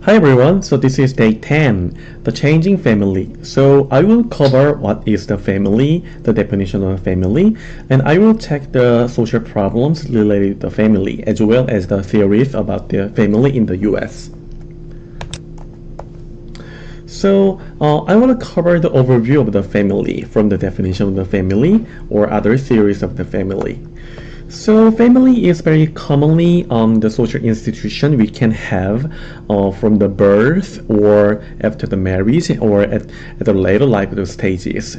Hi everyone, so this is day 10, the changing family. So I will cover what is the family, the definition of a family, and I will check the social problems related to the family, as well as the theories about the family in the US. So I want to cover the overview of the family from the definition of the family or other theories of the family. So family is very commonly the social institution we can have from the birth or after the marriage or at the later life stages.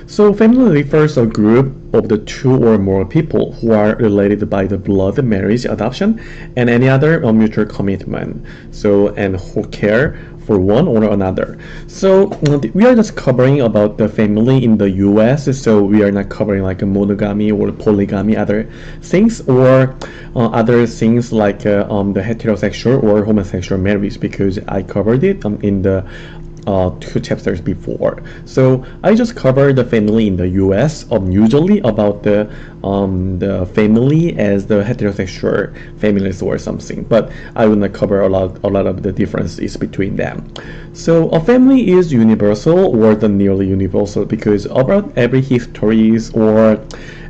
So family refers to a group of the two or more people who are related by the blood, marriage, adoption, and any other mutual commitment. So and who care for one or another. So we are just covering about the family in the US, so we are not covering like a monogamy or polygamy, other things, or other things like the heterosexual or homosexual marriage, because I covered it in the two chapters before. So I just covered the family in the US, usually about the family as the heterosexual families or something, but I will not cover a lot of the differences between them. So a family is universal or the nearly universal because about every histories or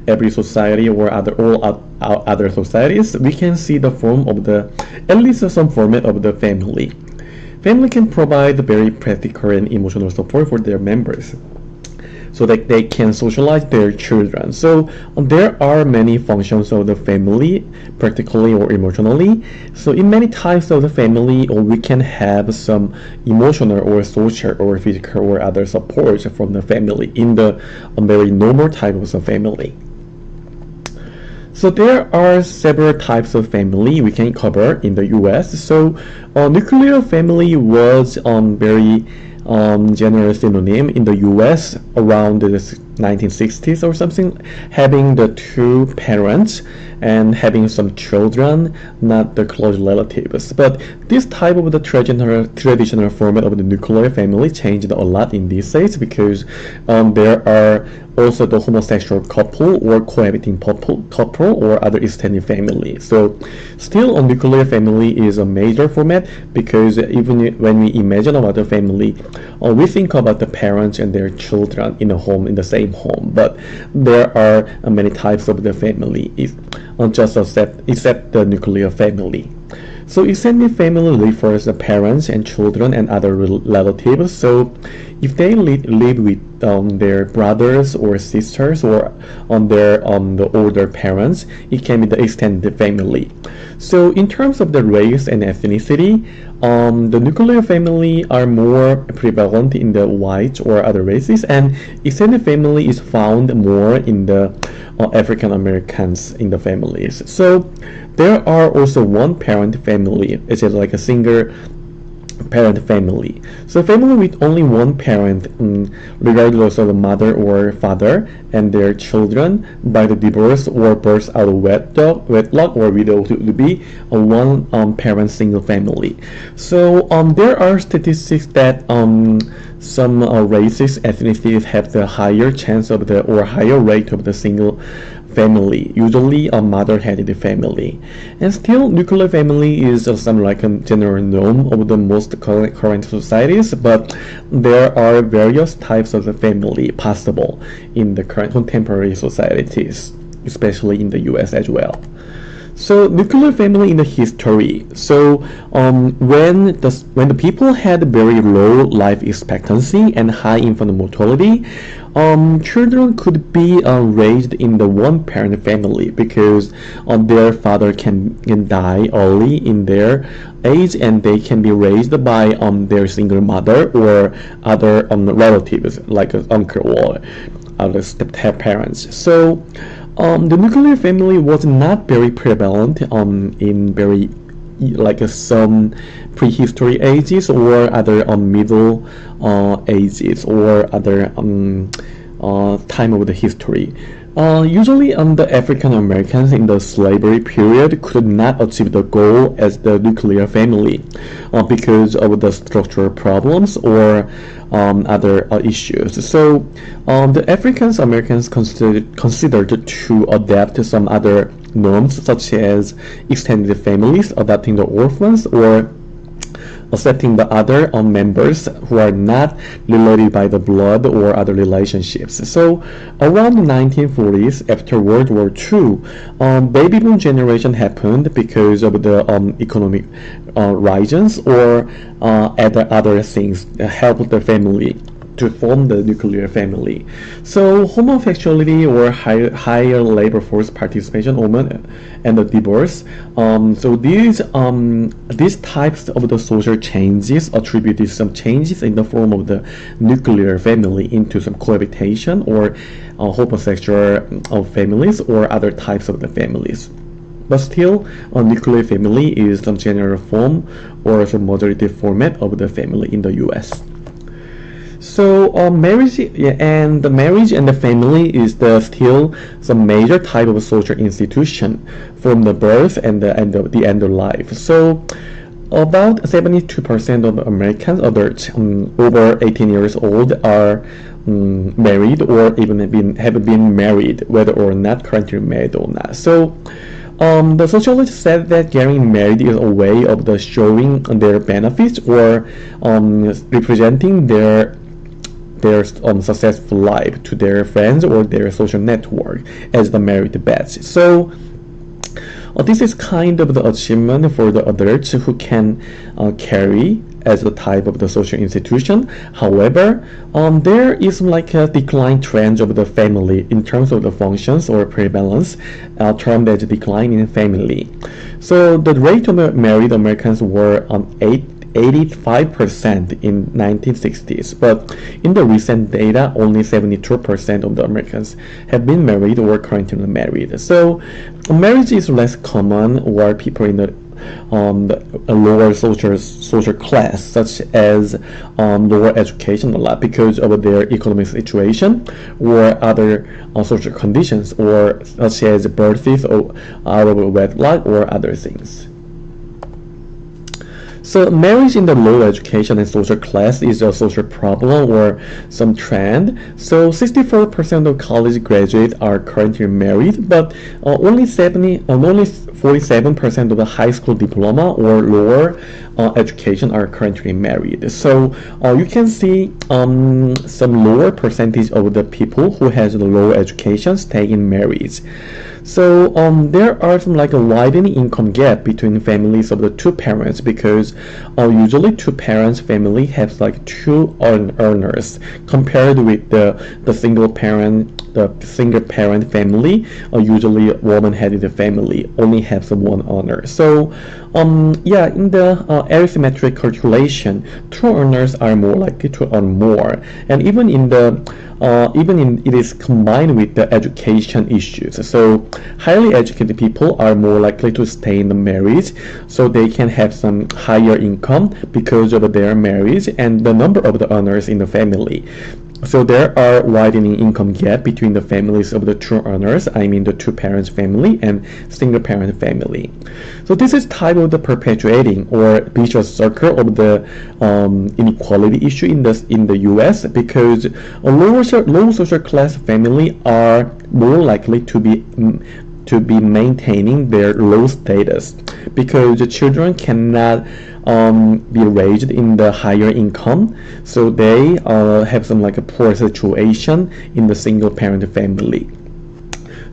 every society or all other societies, we can see the form of the at least some format of the family. Family can provide very practical and emotional support for their members so that they can socialize their children. So there are many functions of the family, practically or emotionally. So in many types of the family, we can have some emotional or social or physical or other support from the family in the very normal types of family. So there are several types of family we can cover in the US. So nuclear family was very general synonym in the US around the 1960s or something, having the two parents and having some children, not the close relatives. But this type of the traditional format of the nuclear family changed a lot in these days because there are also the homosexual couple or cohabiting couple or other extended family. So still a nuclear family is a major format because even when we imagine about the family, we think about the parents and their children in a home, in the same home. But there are many types of the family, except the nuclear family. So extended family refers to parents and children and other relatives. So if they live with their brothers or sisters or on the older parents, it can be the extended family. So in terms of the race and ethnicity, the nuclear family are more prevalent in the white or other races, and extended family is found more in the African Americans in the families. So there are also one parent family, it's like a single parent family. So family with only one parent, regardless of the mother or father and their children by the divorce or birth out of wedlock or widow to be a one parent single family. So there are statistics that some races, ethnicities have the higher chance of the or higher rate of the single family, usually a mother-headed family. And still, nuclear family is some like a general norm of the most current societies, but there are various types of the family possible in the current contemporary societies, especially in the US as well. So nuclear family in the history. So when the people had very low life expectancy and high infant mortality, children could be raised in the one-parent family because their father can die early in their age, and they can be raised by their single mother or other relatives like an uncle or other step-parents. So the nuclear family was not very prevalent in very like some prehistory ages or other middle ages or other time of the history. Usually the African Americans in the slavery period could not achieve the goal as the nuclear family because of the structural problems or other issues. So the African Americans considered to adapt some other norms such as extended families, adopting the orphans, or accepting the other members who are not related by the blood or other relationships. So around the 1940s, after World War II, baby boom generation happened because of the economic rises or other things helped the family to form the nuclear family. So homosexuality or higher labor force participation and the divorce. So these types of the social changes attributed some changes in the form of the nuclear family into some cohabitation or homosexual families or other types of the families. But still, a nuclear family is some general form or some majority format of the family in the U.S. So marriage and the family is still some major type of social institution from the birth and the end of life. So about 72% of American adults over 18 years old are married or even have been married, whether or not currently married or not. So the sociologist said that getting married is a way of showing their benefits or representing their successful life to their friends or their social network as the married badge. So this is kind of the achievement for the adults who can carry as a type of the social institution. However, there is like a decline trend of the family in terms of the functions or prevalence, termed as decline in family. So the rate of married Americans were 85% in 1960s, but in the recent data, only 72% of the Americans have been married or currently married. So marriage is less common where people in the lower social class, such as lower education, a lot because of their economic situation or other social conditions, or such as births or out of wedlock or other things. So marriage in the low education and social class is a social problem or some trend. So 64% of college graduates are currently married, but only 47% of the high school diploma or lower education are currently married. So you can see some lower percentage of the people who has low education stay in marriage. So there are some like a widening income gap between families of the two parents, because usually two parents family has like two earners compared with the single parent family. Usually woman-headed family only has one earner. So yeah, in the arithmetic calculation, two earners are more likely to earn more, and even in it is combined with the education issues. So highly educated people are more likely to stay in the marriage, so they can have some higher income because of their marriage and the number of the earners in the family. So there are widening income gap between the families of the two earners, I mean the two parents family and single parent family. So this is type of the perpetuating or vicious circle of the inequality issue in the U.S. because a low social class family are more likely to be maintaining their low status, because the children cannot be raised in the higher income, so they have some like a poor situation in the single parent family.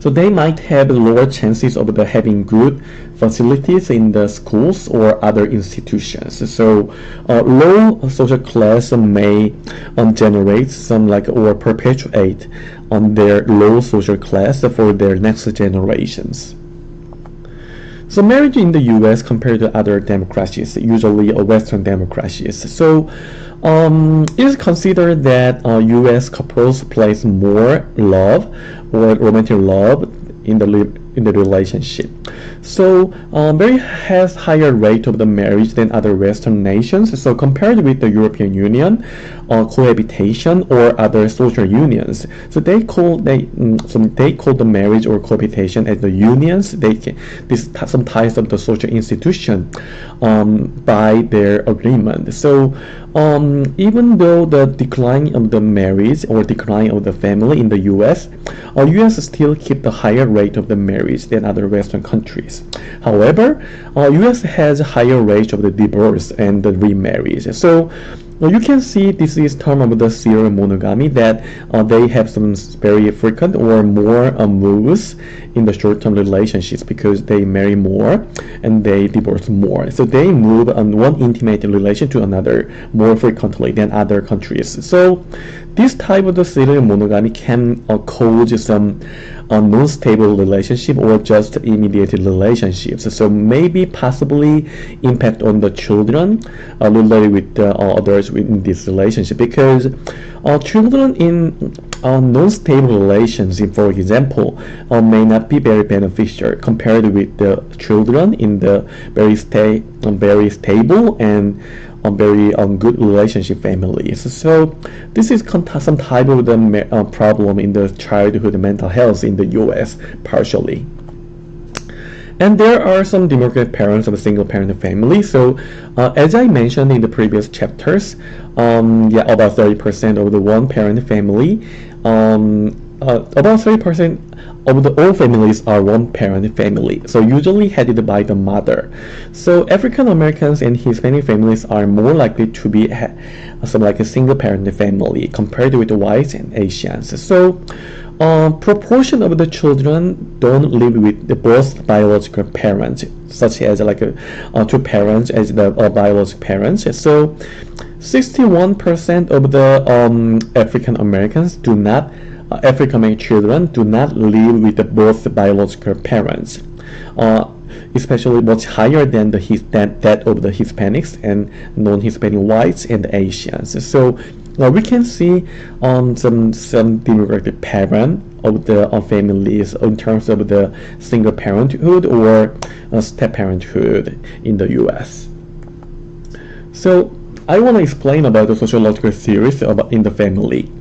So they might have lower chances of having good facilities in the schools or other institutions. So low social class may generate some like or perpetuate on their low social class for their next generations. So marriage in the U.S. compared to other democracies, usually Western democracies. So it is considered that U.S. couples place more love or romantic love in the relationship. So very has higher rate of the marriage than other Western nations. So compared with the European Union, cohabitation or other social unions, so they call the marriage or cohabitation as the unions. Some ties of the social institution by their agreement. So even though the decline of the marriage or decline of the family in the U.S., U.S. still keep the higher rate of the marriage marriage than other Western countries. However, US has a higher rate of the divorce and the remarriage. So you can see this is term of the serial monogamy, that they have some very frequent or more moves in the short-term relationships because they marry more and they divorce more. So they move on one intimate relation to another more frequently than other countries. So this type of the serial monogamy can cause some non-stable relationship or just immediate relationships. So maybe possibly impact on the children related with the others in this relationship, because children in non-stable relationship, for example, may not be very beneficial compared with the children in the very stable and very good relationship families. So this is some type of the problem in the childhood mental health in the US partially. And there are some democratic parents of a single parent family. So as I mentioned in the previous chapters, about 30% of the one parent family, about 30% of the all families are one parent family, so usually headed by the mother. So African Americans and Hispanic families are more likely to be some like a single parent family compared with the whites and Asians. So proportion of the children don't live with the both biological parents, such as like two parents as the biological parents. So 61% of the African Americans do not African American children do not live with both biological parents, especially much higher than that of the Hispanics and non-Hispanic whites and Asians. So we can see some demographic pattern of the families in terms of the single parenthood or step parenthood in the U.S. So I want to explain about the sociological theories about in the family.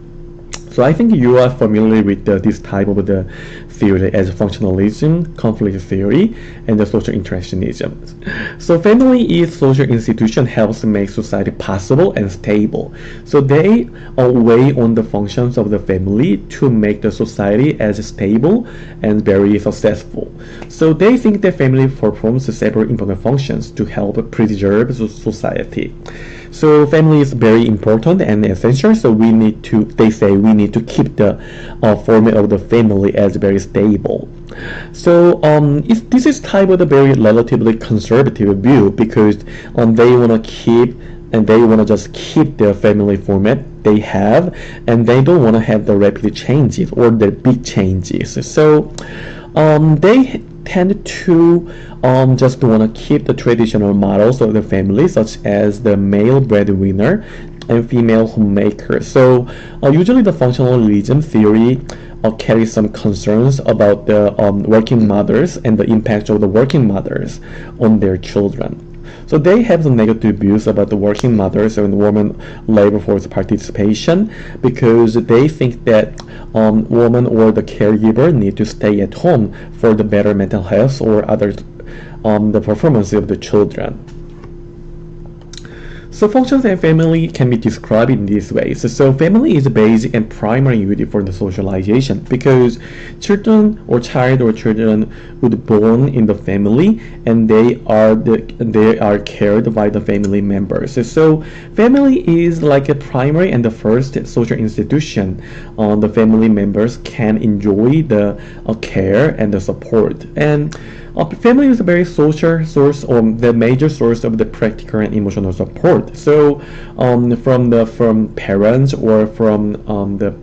So I think you are familiar with this type of the theory as functionalism, conflict theory, and the social interactionism. So family is social institution helps make society possible and stable. So they weigh on the functions of the family to make the society as stable and very successful. So they think that family performs several important functions to help preserve society. So family is very important and essential. So they say we need to keep the format of the family as very stable. So this is type of the very relatively conservative view, because they want to keep and they want to just keep the family format they have, and they don't want to have the rapid changes or the big changes. So they tend to just want to keep the traditional models of the family, such as the male breadwinner and female homemaker. So usually the functionalism theory carries some concerns about the working mothers and the impact of the working mothers on their children. So they have some negative views about the working mothers and women labor force participation, because they think that woman or the caregiver need to stay at home for the better mental health or other the performance of the children. So functions and family can be described in these ways. So family is the basic and primary unit for the socialization, because children would born in the family, and they are cared by the family members. So family is like a primary and the first social institution. The family members can enjoy the care and the support. And family is a very social source, or the major source of the practical and emotional support. So from parents or from the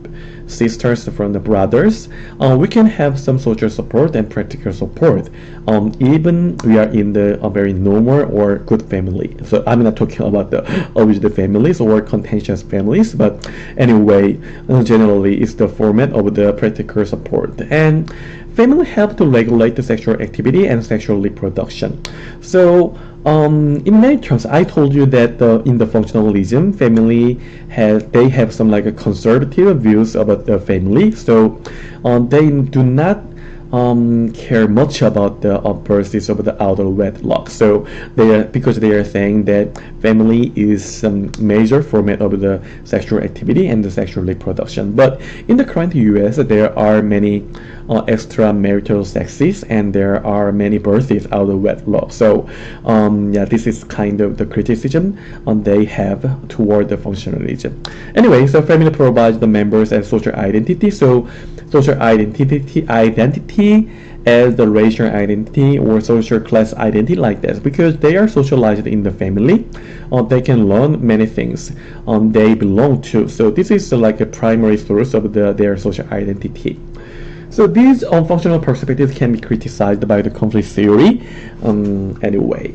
sisters, from the brothers, we can have some social support and practical support, even we are in the very normal or good family. So I'm not talking about the original families or contentious families, but anyway, generally it's the format of the practical support. And family help to regulate the sexual activity and sexual reproduction. So in many terms, I told you that in the functionalism, family they have some like a conservative views about the family. So they do not care much about the verses of the outer wedlock. So because they are saying that family is some major format of the sexual activity and the sexual reproduction. But in the current US, there are many extramarital sexes, and there are many births out of wedlock. So yeah, this is kind of the criticism they have toward the functionalism. Anyway, so family provides the members as social identity. So social identity as the racial identity or social class identity, like this, because they are socialized in the family. They can learn many things they belong to. So this is like a primary source of their social identity. So these functional perspectives can be criticized by the conflict theory anyway.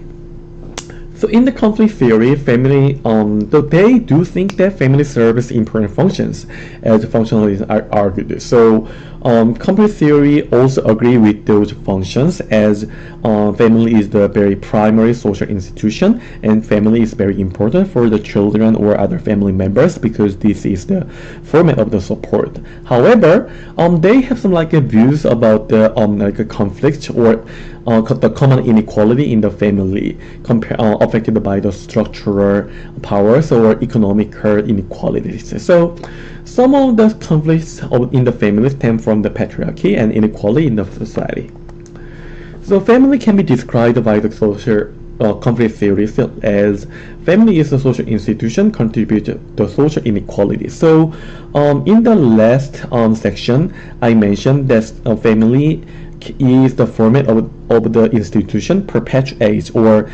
So in the conflict theory, family, so they do think that family serves important functions, as functionalists are argued. So conflict theory also agree with those functions, as family is the very primary social institution, and family is very important for the children or other family members because this is the format of the support. However, they have some like views about the like a conflict or the common inequality in the family affected by the structural powers or economical inequalities. So some of the conflicts in the family stem from the patriarchy and inequality in the society. So family can be described by the social conflict theory as family is a social institution contribute to the social inequality. So in the last section, I mentioned that family is the format of the institution perpetuates or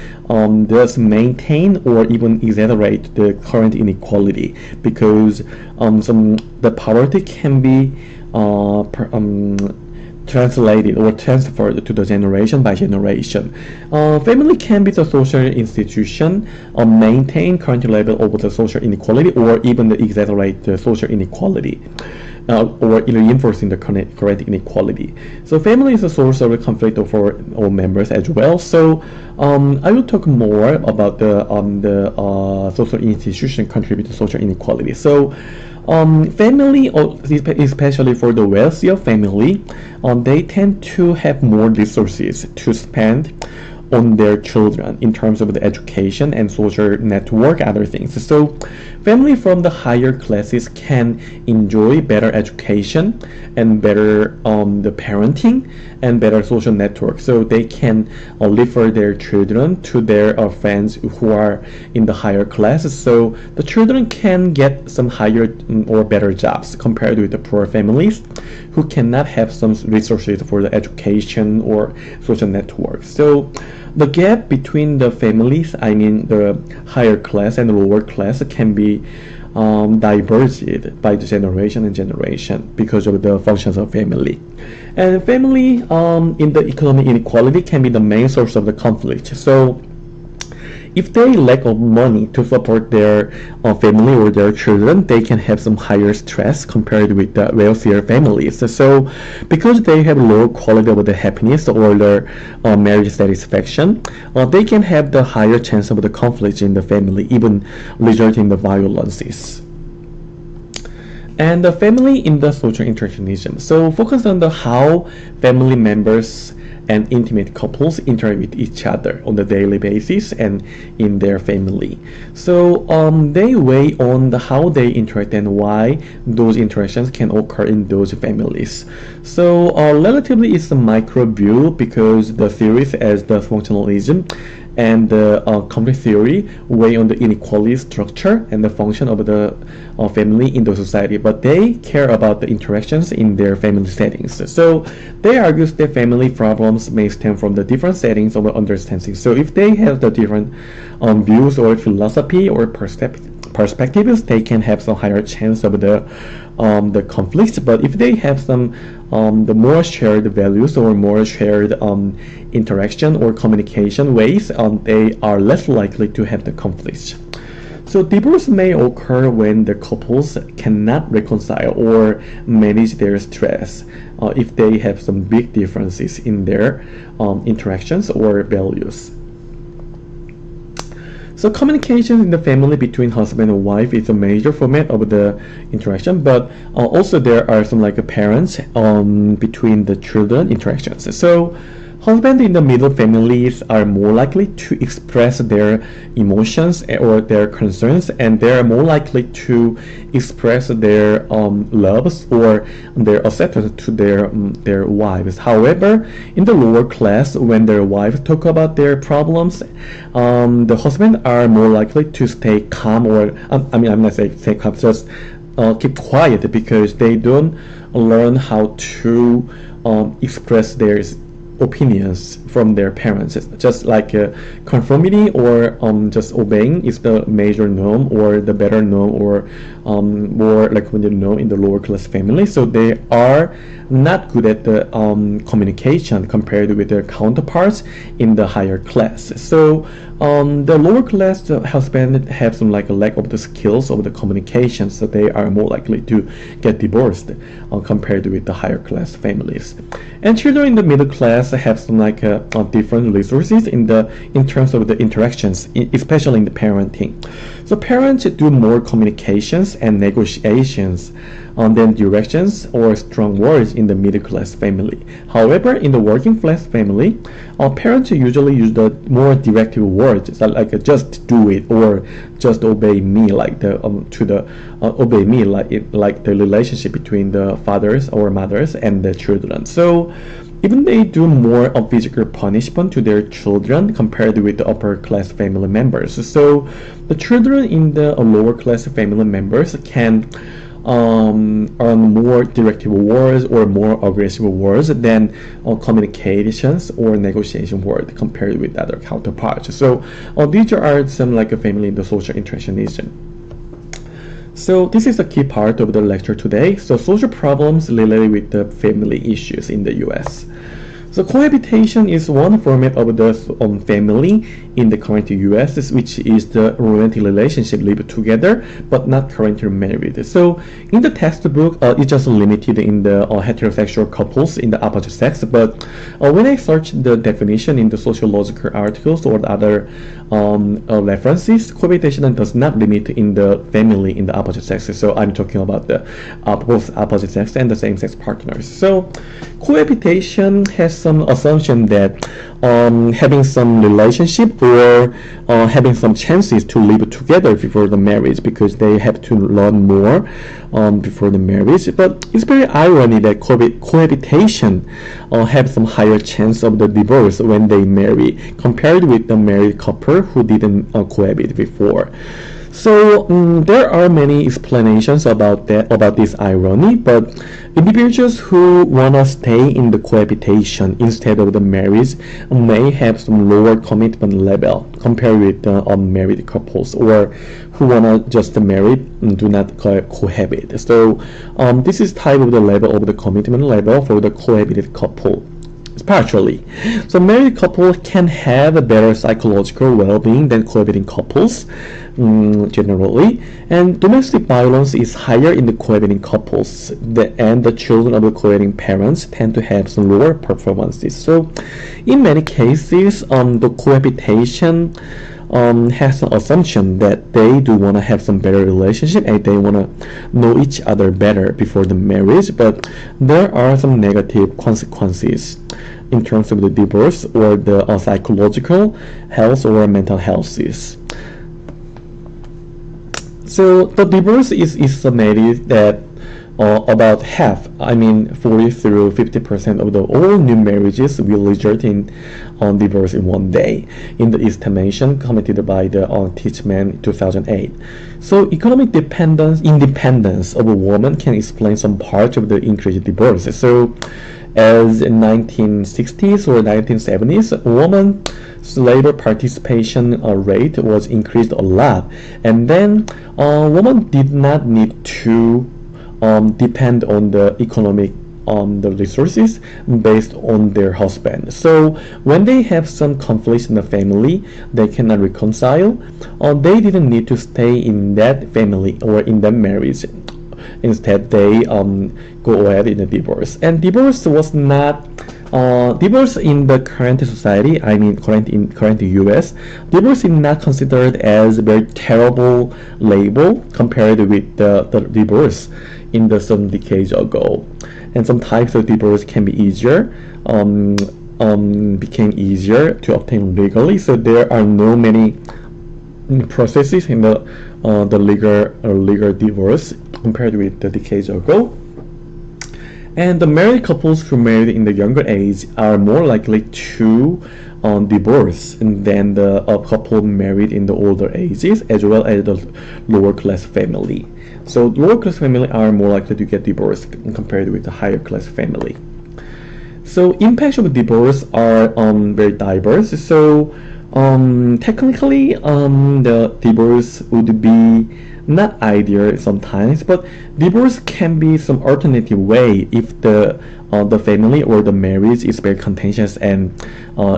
does maintain or even exaggerate the current inequality, because the poverty can be translated or transferred to the generation by generation. Family can be the social institution, maintain current level of the social inequality, or even exaggerate the social inequality. Or reinforcing the current inequality. So family is a source of conflict for all members as well. So I will talk more about the social institution contribute to social inequality. So family, especially for the wealthier family, they tend to have more resources to spend on their children in terms of the education and social network, other things. So family from the higher classes can enjoy better education and better the parenting and better social network, so they can refer their children to their friends who are in the higher classes, so the children can get some higher or better jobs compared with the poor families who cannot have some resources for the education or social network. So the gap between the families, I mean the higher class and the lower class, can be diverged by the generation and generation because of the functions of family. And family in the economic inequality can be the main source of the conflict. So if they lack of money to support their family or their children, they can have some higher stress compared with the wealthier families. So because they have lower quality of the happiness or their marriage satisfaction, they can have the higher chance of the conflict in the family, even resulting in the violences. And the family in the social interactionism. So focus on the how family members and intimate couples interact with each other on the daily basis and in their family. So they weigh on the how they interact and why those interactions can occur in those families. So relatively it's a micro view because the theories as the functionalism and the conflict theory weigh on the inequality structure and the function of the family in the society, but they care about the interactions in their family settings. So they argue that family problems may stem from the different settings of understanding. So if they have the different views or philosophy or perspectives, they can have some higher chance of the conflicts. But if they have some the more shared values or more shared interaction or communication ways, they are less likely to have the conflicts. So divorce may occur when the couples cannot reconcile or manage their stress if they have some big differences in their interactions or values. So communication in the family between husband and wife is a major format of the interaction, but also there are some like parents between the children interactions. So Husbands in the middle families are more likely to express their emotions or their concerns, and they are more likely to express their loves or their acceptance to their wives. However, in the lower class, when their wives talk about their problems, the husbands are more likely to stay calm, or I mean, I'm not saying stay calm, just keep quiet, because they don't learn how to express their opinions from their parents. It's just like conformity or just obeying is the major norm or the better norm, or more like when you know in the lower class family. So they are not good at the communication compared with their counterparts in the higher class. So the lower class husband have some like a lack of the skills of the communication, so they are more likely to get divorced compared with the higher class families. And children in the middle class have some like different resources in terms of the interactions, especially in the parenting. So parents do more communications and negotiations than directions or strong words in the middle class family. However, in the working class family, parents usually use the more directive words, like just do it or just obey me, like the obey me, like the relationship between the fathers or mothers and the children. So even they do more of physical punishment to their children compared with the upper class family members. So the children in the lower class family members can earn more directive words or more aggressive words than communications or negotiation words compared with other counterparts. So these are some like a family in the social interactionism. So this is a key part of the lecture today. So social problems related with the family issues in the US. So cohabitation is one format of the family in the current US, which is the romantic relationship live together but not currently married. So in the textbook, it's just limited in the heterosexual couples in the opposite sex. But when I search the definition in the sociological articles or the other references, cohabitation does not limit in the family in the opposite sex. So I'm talking about the both opposite sex and the same-sex partners. So cohabitation has some assumption that having some relationship or having some chances to live together before the marriage, because they have to learn more before the marriage. But it's very ironic that cohabitation have some higher chance of the divorce when they marry compared with the married couple who didn't cohabit before. So there are many explanations about this irony, but individuals who want to stay in the cohabitation instead of the marriage may have some lower commitment level compared with the unmarried couples, or who want to just marry and do not cohabit. So this is type of the level of the commitment level for the cohabited couple. Partially. So married couples can have a better psychological well-being than cohabiting couples generally, and domestic violence is higher in the cohabiting couples, and the children of the cohabiting parents tend to have some lower performances. So in many cases, the cohabitation has an assumption that they do want to have some better relationship and they want to know each other better before the marriage, but there are some negative consequences in terms of the divorce or the psychological health or mental health. So the divorce is estimated that about half, 40 through 50% of the all new marriages will result in divorce in one day, in the estimation committed by the Teichmann 2008. So economic independence of a woman can explain some part of the increased divorce. So as in 1960s or 1970s, women's labor participation rate was increased a lot, and then women did not need to depend on the economic the resources based on their husband. So when they have some conflicts in the family they cannot reconcile, they didn't need to stay in that family or in that marriage. Instead they go ahead in a divorce. And divorce was not divorce in the current society, current US, divorce is not considered as a very terrible label compared with the divorce in the some decades ago. And some types of divorce can be easier became easier to obtain legally. So there are no many processes in the legal divorce compared with the decades ago. And the married couples who married in the younger age are more likely to divorce than the couple married in the older ages, as well as the lower class family. So lower class family are more likely to get divorced compared with the higher class family. So impacts of divorce are very diverse. So technically, the divorce would be not ideal sometimes, but divorce can be some alternative way if the family or the marriage is very contentious, and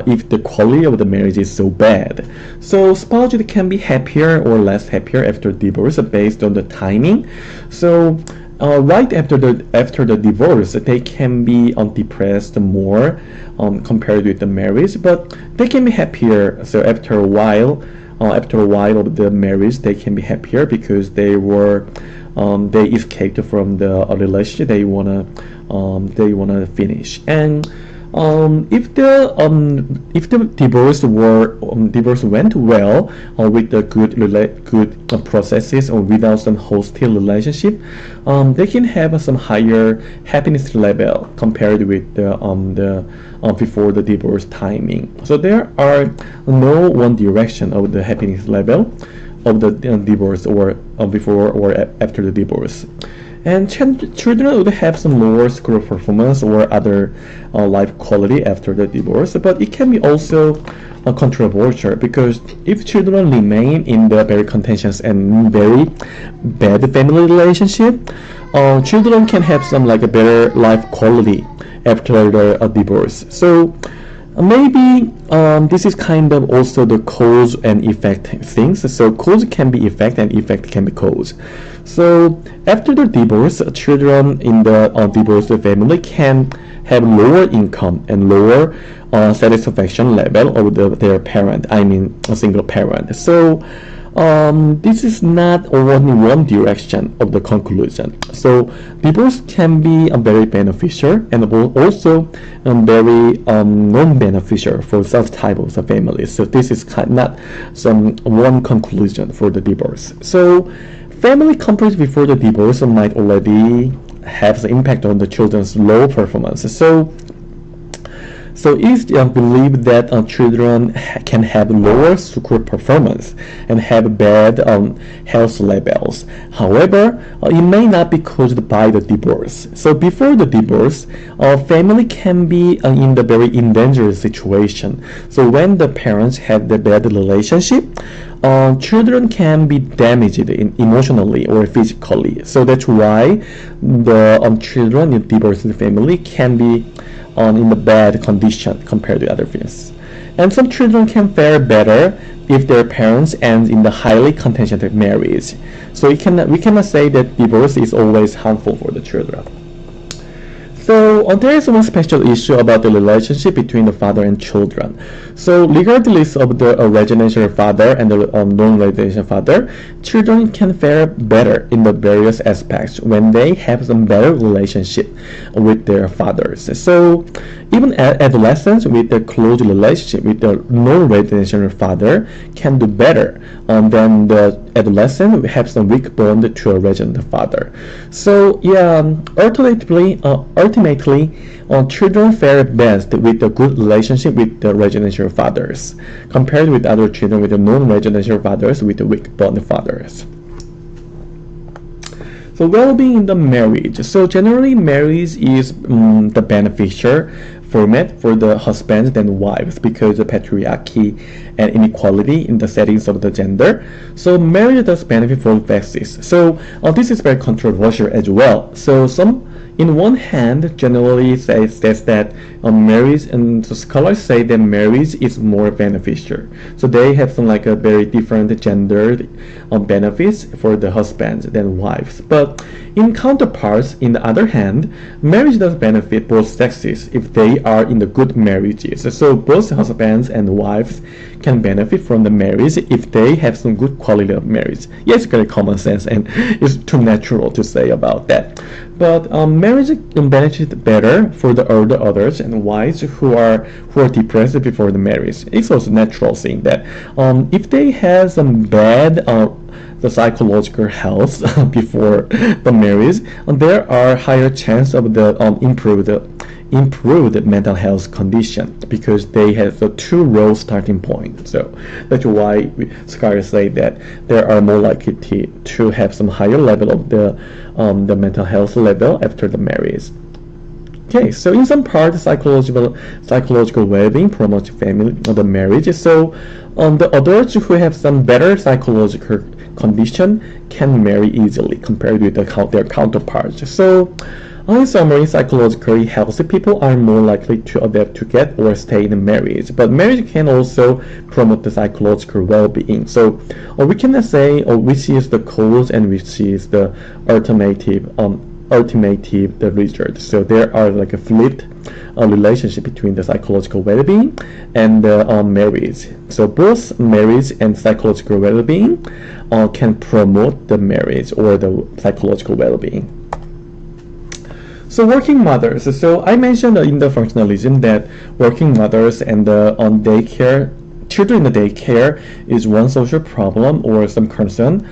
if the quality of the marriage is so bad. So spouses can be happier or less happier after divorce based on the timing. So right after the divorce, they can be depressed more compared with the marriage, but they can be happier. So after a while of the marriage, they can be happier because they escaped from the relationship they wanna finish. And if the divorce went well with the good processes or without some hostile relationship, they can have some higher happiness level compared with the before the divorce timing. So there are no one direction of the happiness level of the divorce, or before or after the divorce. And children would have some lower school performance or other life quality after the divorce, but it can be also controversial, because if children remain in the very contentious and very bad family relationship, children can have some like a better life quality after the divorce. So maybe this is kind of also the cause and effect things. So cause can be effect and effect can be cause. So after the divorce, children in the divorced family can have lower income and lower satisfaction level of their parent, I mean a single parent. So this is not only one direction of the conclusion. So divorce can be very beneficial and also very non-beneficial for such types of families. So this is not some one conclusion for the divorce. So family conflicts before the divorce might already have the impact on the children's low performance. So it is believed that children can have lower school performance and have bad health levels. However, it may not be caused by the divorce. So before the divorce, a family can be in the very dangerous situation. So when the parents have the bad relationship, children can be damaged emotionally or physically. So that's why the children in divorced family can be in the bad condition compared to other things. And some children can fare better if their parents end in the highly contentious marriage. So we cannot say that divorce is always harmful for the children. So there is one special issue about the relationship between the father and children. So regardless of the residential father and the non-residential father, children can fare better in the various aspects when they have some better relationship with their fathers. So even adolescents with a close relationship with the non-residential father can do better than the adolescent who have some weak bond to a resident father. So yeah, ultimately, children fare best with a good relationship with the residential fathers, compared with other children with the non-residential fathers with the weak bond fathers. So well-being in the marriage. So generally, marriage is the beneficial format for the husbands and wives because of patriarchy and inequality in the settings of the gender. So marriage does benefit from faces. So this is very controversial as well. So in one hand, generally says that marriage, and the scholars say that marriage is more beneficial. So they have some like a very different gendered benefits for the husbands than wives. But in counterparts, in the other hand, marriage does benefit both sexes if they are in the good marriages. So both husbands and wives can benefit from the marriage if they have some good quality of marriage. Yes, very common sense, and it's too natural to say about that. But marriage can benefit better for the older adults and wives who are depressed before the marriage. It's also natural thing that if they have some bad the psychological health before the marriage, there are higher chance of the improved mental health condition because they have the two low starting point. So that's why scholars say that they are more likely to have some higher level of the mental health level after the marriage. Okay, so in some part, psychological well-being promotes the marriage. So the adults who have some better psychological condition can marry easily compared with their counterparts. So in summary, psychologically healthy people are more likely to adapt to get or stay in a marriage. But marriage can also promote the psychological well-being. So we cannot say which is the cause and which is the alternative the result. So there are like a flipped relationship between the psychological well-being and the marriage. So both marriage and psychological well-being can promote the marriage or the psychological well-being. So working mothers. So I mentioned in the functionalism that working mothers and the children in the daycare is one social problem or some concern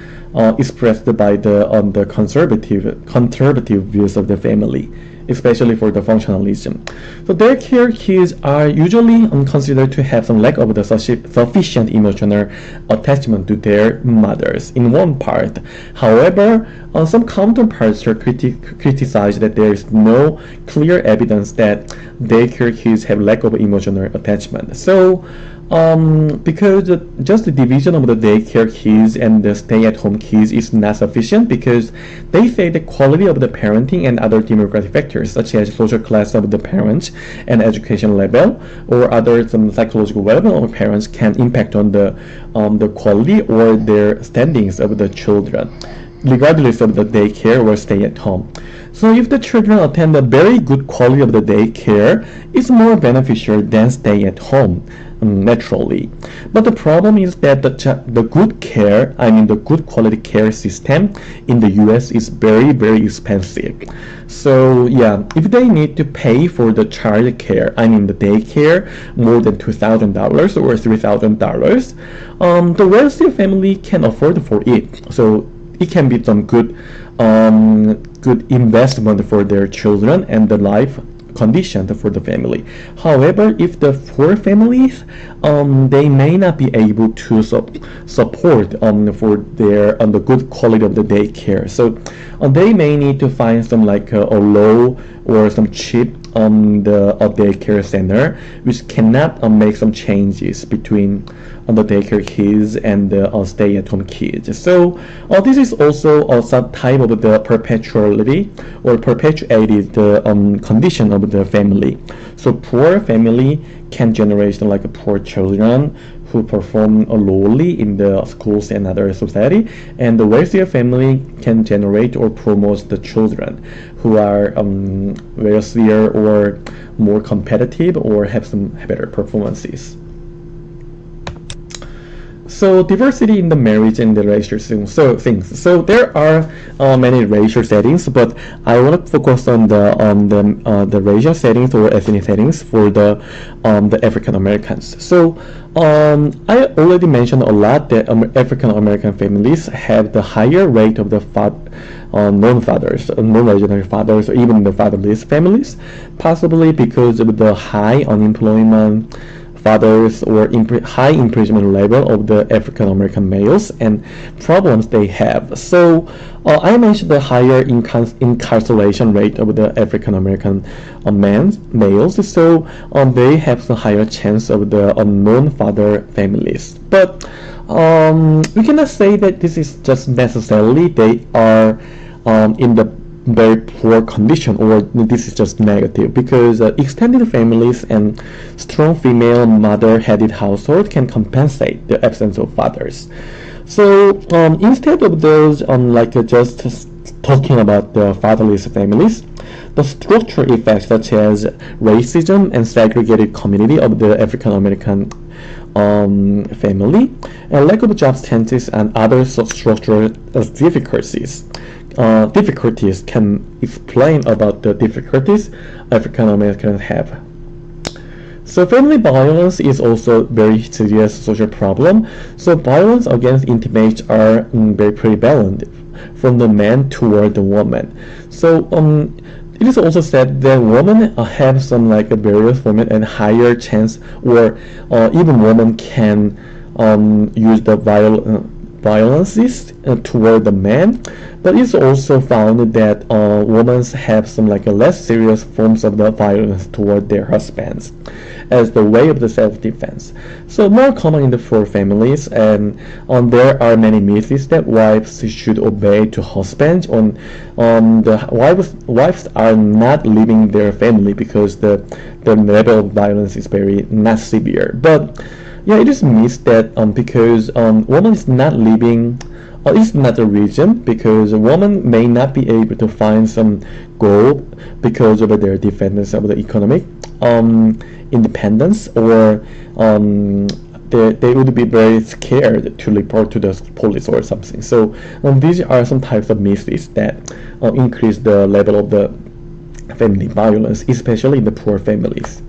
expressed by the conservative views of the family, especially for the functionalism. So daycare kids are usually considered to have some lack of the sufficient emotional attachment to their mothers in one part. However, some counterparts criticize that there is no clear evidence that daycare kids have lack of emotional attachment. So because just the division of the daycare kids and the stay-at-home kids is not sufficient, because they say the quality of the parenting and other demographic factors such as social class of the parents and education level or other some psychological well-being of parents can impact on the quality or their standings of the children, regardless of the daycare or stay-at-home. So if the children attend a very good quality of the daycare, it's more beneficial than stay at home, naturally. But the problem is that the good care, the good quality care system in the US is very, very expensive. So yeah, if they need to pay for the child care, the daycare, more than $2,000 or $3,000, the wealthy family can afford for it. So it can be some good investment for their children and the life condition for the family. However, if the poor families, they may not be able to support for their the good quality of the daycare. So they may need to find some like a low or some cheap the daycare center, which cannot make some changes between the daycare kids and the stay-at-home kids. So this is also some type of the perpetuated condition of the family. So poor family can generate like poor children who perform lowly in the schools and other society, and the wealthier family can generate or promote the children who are wealthier or more competitive or have some better performances. So diversity in the marriage and the racial things. So there are many racial settings, but I want to focus on the racial settings or ethnic settings for the African Americans. So I already mentioned a lot that African American families have the higher rate of the non-regional fathers, or even the fatherless families, possibly because of the high unemployment fathers or high imprisonment level of the African American males and problems they have. So I mentioned the higher incarceration rate of the African American males. So they have the higher chance of the non-father families. But we cannot say that this is just necessarily they are in the very poor condition, or this is just negative, because extended families and strong female mother-headed household can compensate the absence of fathers. So instead of those just talking about the fatherless families, the structural effects such as racism and segregated community of the African American family, and lack of job chances and other structural difficulties can explain about the difficulties African Americans have. So family violence is also a very serious social problem. So violence against intimates are very prevalent from the man toward the woman. So it is also said that women have some like a various form and higher chance, or even women can use the violences toward the man. But it's also found that women have some like a less serious forms of the violence toward their husbands as the way of the self-defense. So more common in the poor families, and there are many myths that wives should obey to husbands. The wives are not leaving their family because the level of violence is very not severe. But yeah, it is myth that because woman is not leaving. It's not a reason, because a woman may not be able to find some goal because of their defense of the economic independence, or they would be very scared to report to the police or something. So these are some types of myths that increase the level of the family violence, especially in the poor families.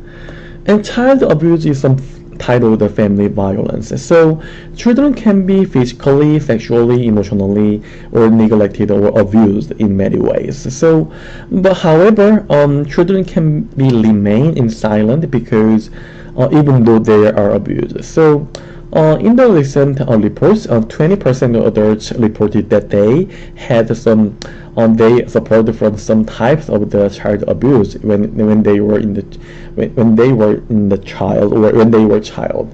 And child abuse is some type of the family violence. So children can be physically, sexually, emotionally, or neglected or abused in many ways. So, but however, children can be remain in silent because even though they are abused. So in the recent reports, 20% of adults reported that they had some they suffered from some types of the child abuse when they were in the child, or when they were child.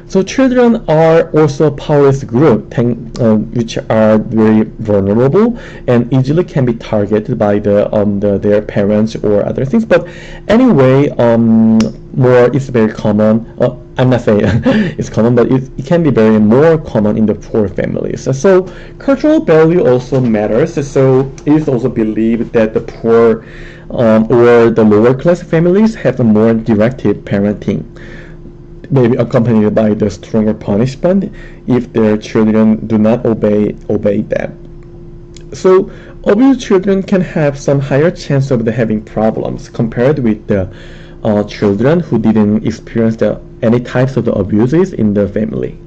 So children are also a powerless group, which are very vulnerable and easily can be targeted by their parents or other things. But anyway, more is very common. I'm not saying it's common, but it can be very more common in the poor families. So cultural value also matters. So it is also believed that the poor or the lower class families have a more directive parenting, maybe accompanied by the stronger punishment if their children do not obey them. So abused children can have some higher chance of having problems compared with the children who didn't experience any types of the abuses in the family.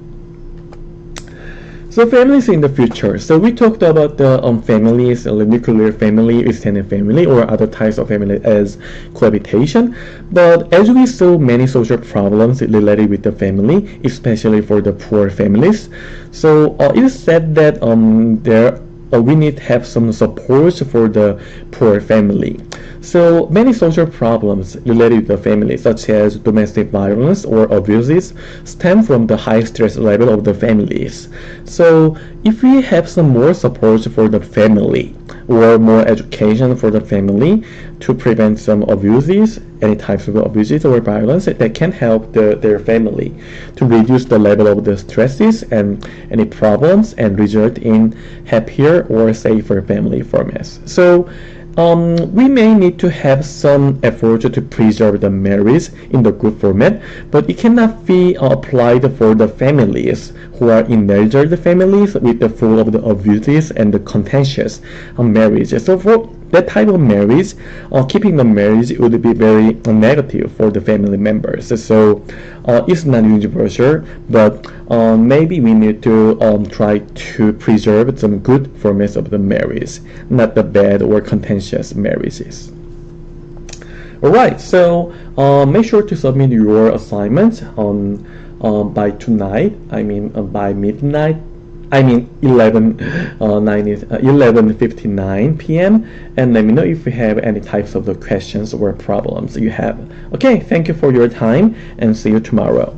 So families in the future. So we talked about the families, the nuclear family, extended family, or other types of family as cohabitation. But as we saw many social problems related with the family, especially for the poor families. So it is said that we need to have some support for the poor family. So many social problems related to the family, such as domestic violence or abuses, stem from the high stress level of the families. So if we have some more support for the family, or more education for the family to prevent some abuses, any types of abuses or violence, that can help their family to reduce the level of the stresses and any problems and result in happier or safer family formats. So we may need to have some effort to preserve the marriage in the good format, but it cannot be applied for the families who are in married families with the full of the abuses and the contentious marriages. So for that type of marriage, keeping the marriage would be very negative for the family members. So it's not universal, but maybe we need to try to preserve some good formats of the marriage, not the bad or contentious marriages. Alright, so make sure to submit your assignments by tonight, by midnight, 11:59 p.m. and let me know if you have any types of the questions or problems you have. Okay, thank you for your time and see you tomorrow.